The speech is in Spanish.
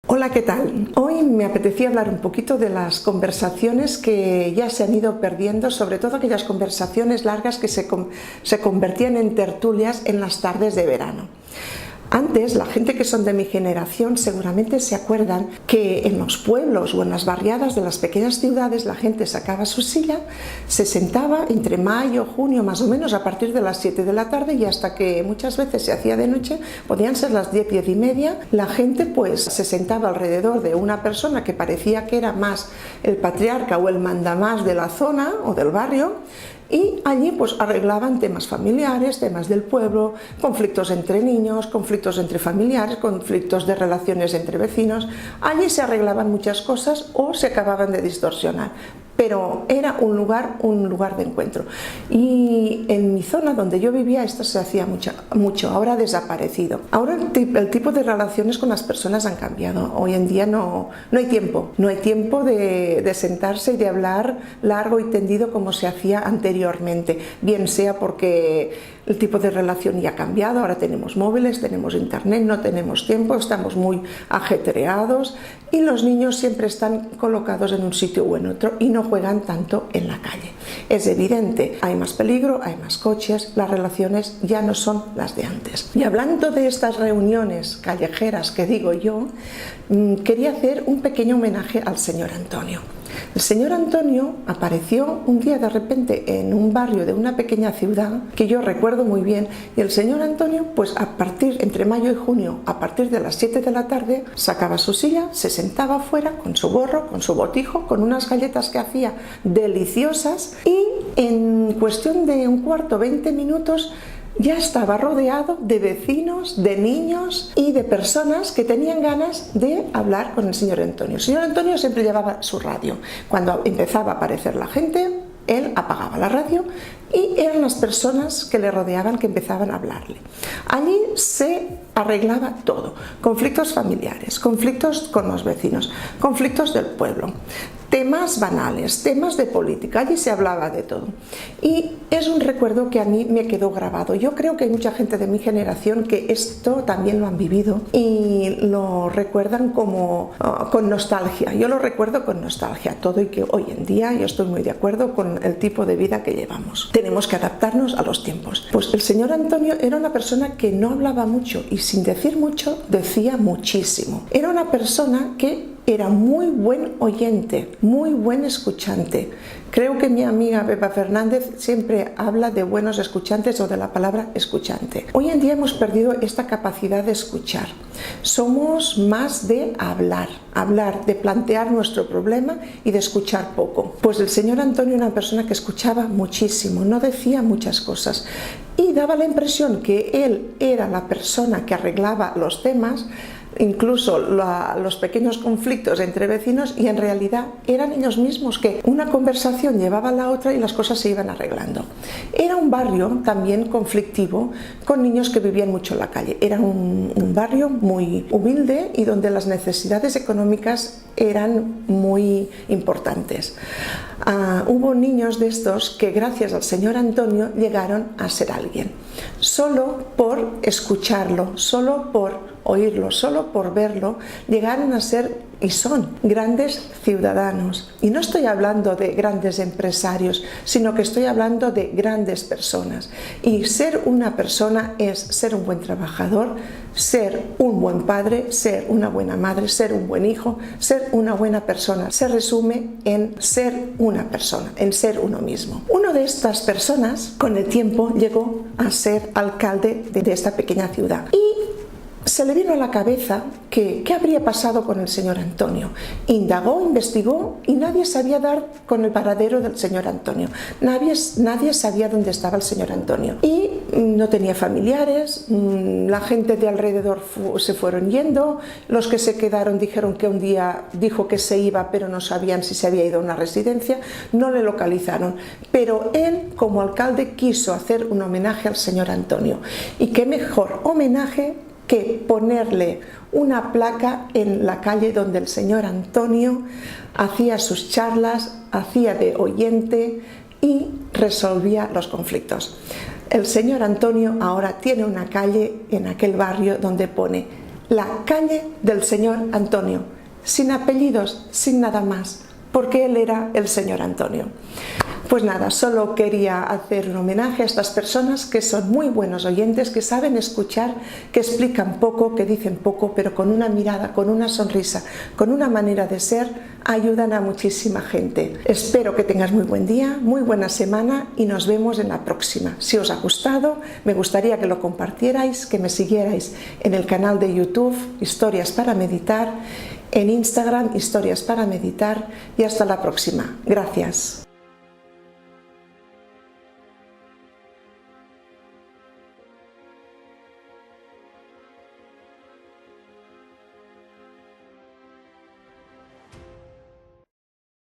Hola, ¿qué tal? Hoy me apetecía hablar un poquito de las conversaciones que ya se han ido perdiendo, sobre todo aquellas conversaciones largas que se convertían en tertulias en las tardes de verano. Antes, la gente que son de mi generación seguramente se acuerdan que en los pueblos o en las barriadas de las pequeñas ciudades la gente sacaba su silla, se sentaba entre mayo, junio, más o menos a partir de las 7 de la tarde y hasta que muchas veces se hacía de noche, podían ser las 10, 10 y media, la gente pues se sentaba alrededor de una persona que parecía que era más el patriarca o el mandamás de la zona o del barrio, y allí pues arreglaban temas familiares, temas del pueblo, conflictos entre niños, conflictos entre familiares, conflictos de relaciones entre vecinos. Allí se arreglaban muchas cosas o se acababan de distorsionar, pero era un lugar de encuentro. Y en mi zona donde yo vivía esto se hacía mucho, ahora ha desaparecido. Ahora el tipo de relaciones con las personas han cambiado. Hoy en día no hay tiempo de sentarse y de hablar largo y tendido como se hacía anteriormente, bien sea porque el tipo de relación ya ha cambiado, ahora tenemos móviles, tenemos internet, no tenemos tiempo, estamos muy ajetreados y los niños siempre están colocados en un sitio o en otro y no juegan tanto en la calle. Es evidente, hay más peligro, hay más coches, las relaciones ya no son las de antes. Y hablando de estas reuniones callejeras que digo yo, quería hacer un pequeño homenaje al señor Antonio. El señor Antonio apareció un día de repente en un barrio de una pequeña ciudad que yo recuerdo muy bien, y el señor Antonio pues entre mayo y junio, a partir de las 7 de la tarde, sacaba su silla, se sentaba afuera con su gorro, con su botijo, con unas galletas que hacía deliciosas y en cuestión de un cuarto, 20 minutos ya estaba rodeado de vecinos, de niños y de personas que tenían ganas de hablar con el señor Antonio. El señor Antonio siempre llevaba su radio. Cuando empezaba a aparecer la gente, él apagaba la radio y eran las personas que le rodeaban que empezaban a hablarle. Allí se arreglaba todo: conflictos familiares, conflictos con los vecinos, conflictos del pueblo, temas banales, temas de política. Allí se hablaba de todo y es un recuerdo que a mí me quedó grabado. Yo creo que hay mucha gente de mi generación que esto también lo han vivido y lo recuerdan con nostalgia. Yo lo recuerdo con nostalgia todo, y que hoy en día yo estoy muy de acuerdo con el tipo de vida que llevamos. Tenemos que adaptarnos a los tiempos. Pues el señor Antonio era una persona que no hablaba mucho y sin decir mucho decía muchísimo. Era una persona que era muy buen oyente, muy buen escuchante. Creo que mi amiga Pepa Fernández siempre habla de buenos escuchantes o de la palabra escuchante. Hoy en día hemos perdido esta capacidad de escuchar. Somos más de hablar, de plantear nuestro problema y de escuchar poco. Pues el señor Antonio era una persona que escuchaba muchísimo, no decía muchas cosas y daba la impresión que él era la persona que arreglaba los temas, incluso los pequeños conflictos entre vecinos, y en realidad eran ellos mismos que una conversación llevaba a la otra y las cosas se iban arreglando. Era un barrio también conflictivo, con niños que vivían mucho en la calle. Era un barrio muy humilde y donde las necesidades económicas eran muy importantes. Hubo niños de estos que gracias al señor Antonio llegaron a ser alguien, solo por escucharlo, solo por oírlo, solo por verlo, llegaron a ser y son grandes ciudadanos. Y no estoy hablando de grandes empresarios, sino que estoy hablando de grandes personas. Y ser una persona es ser un buen trabajador, ser un buen padre, ser una buena madre, ser un buen hijo, ser una buena persona. Se resume en ser una persona, en ser uno mismo. Uno de estas personas, con el tiempo, llegó a ser alcalde de esta pequeña ciudad. Y se le vino a la cabeza que qué habría pasado con el señor Antonio. Indagó, investigó y nadie sabía dar con el paradero del señor Antonio. Nadie sabía dónde estaba el señor Antonio. Y no tenía familiares, la gente de alrededor se fueron yendo, los que se quedaron dijeron que un día dijo que se iba, pero no sabían si se había ido a una residencia, no le localizaron. Pero él, como alcalde, quiso hacer un homenaje al señor Antonio. Y qué mejor homenaje que ponerle una placa en la calle donde el señor Antonio hacía sus charlas, hacía de oyente y resolvía los conflictos. El señor Antonio ahora tiene una calle en aquel barrio donde pone: la calle del señor Antonio, sin apellidos, sin nada más, porque él era el señor Antonio. Pues nada, solo quería hacer un homenaje a estas personas que son muy buenos oyentes, que saben escuchar, que explican poco, que dicen poco, pero con una mirada, con una sonrisa, con una manera de ser, ayudan a muchísima gente. Espero que tengas muy buen día, muy buena semana y nos vemos en la próxima. Si os ha gustado, me gustaría que lo compartierais, que me siguierais en el canal de YouTube Historias para Meditar, en Instagram Historias para Meditar y hasta la próxima. Gracias.